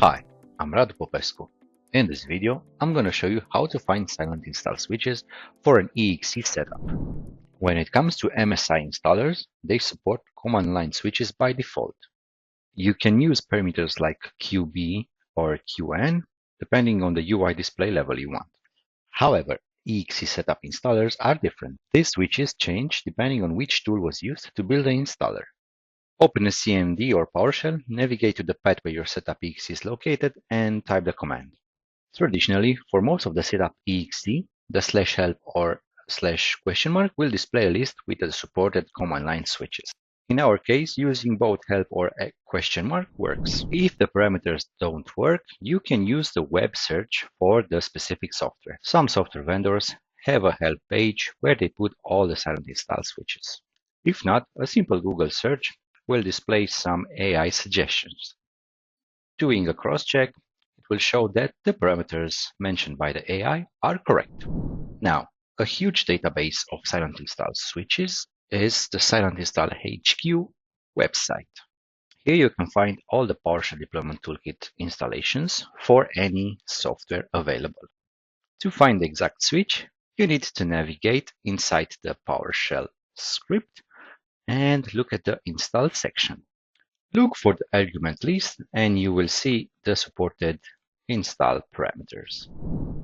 Hi, I'm Radu Popescu. In this video, I'm going to show you how to find silent install switches for an EXE setup. When it comes to MSI installers, they support command line switches by default. You can use parameters like QB or QN depending on the UI display level you want. However, EXE setup installers are different. These switches change depending on which tool was used to build the installer. Open a CMD or PowerShell, navigate to the path where your setup EXE is located, and type the command. Traditionally, for most of the setup EXE, the /help or /? Will display a list with the supported command line switches. In our case, using both help or a question mark works. If the parameters don't work, you can use the web search for the specific software. Some software vendors have a help page where they put all the silent install switches. If not, a simple Google search will display some AI suggestions. Doing a cross-check, it will show that the parameters mentioned by the AI are correct. Now, a huge database of silent install switches is the Silent Install HQ website. Here you can find all the PowerShell Deployment Toolkit installations for any software available. To find the exact switch, you need to navigate inside the PowerShell script and look at the install section. Look for the argument list and you will see the supported install parameters.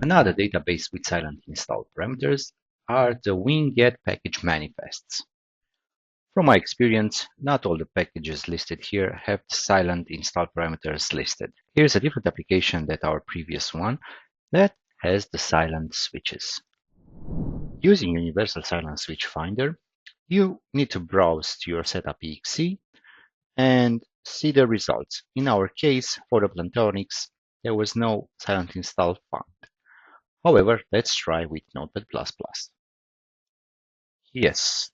Another database with silent install parameters are the WinGet package manifests. From my experience, not all the packages listed here have silent install parameters listed. Here's a different application than our previous one that has the silent switches. Using Universal Silent Switch Finder, you need to browse to your setup EXE and see the results. In our case, for the Plantronics, there was no silent install found. However, let's try with Notepad++. Yes,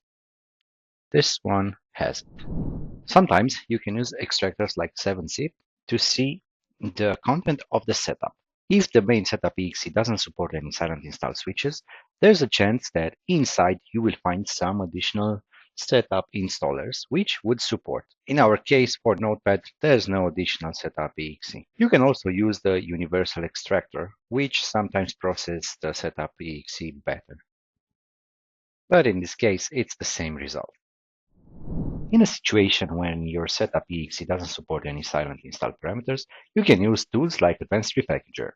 this one has it. Sometimes you can use extractors like 7zip to see the content of the setup. If the main setup EXE doesn't support any silent install switches, there's a chance that inside you will find some additional setup installers which would support. In our case, for Notepad, there's no additional setup EXE. You can also use the universal extractor, which sometimes processes the setup EXE better. But in this case, it's the same result. In a situation when your setup EXE doesn't support any silent install parameters, you can use tools like Advanced Repackager.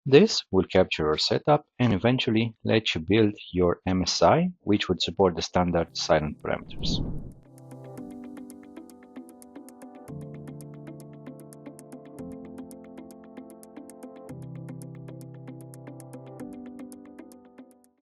This will capture your setup and eventually let you build your MSI, which would support the standard silent parameters.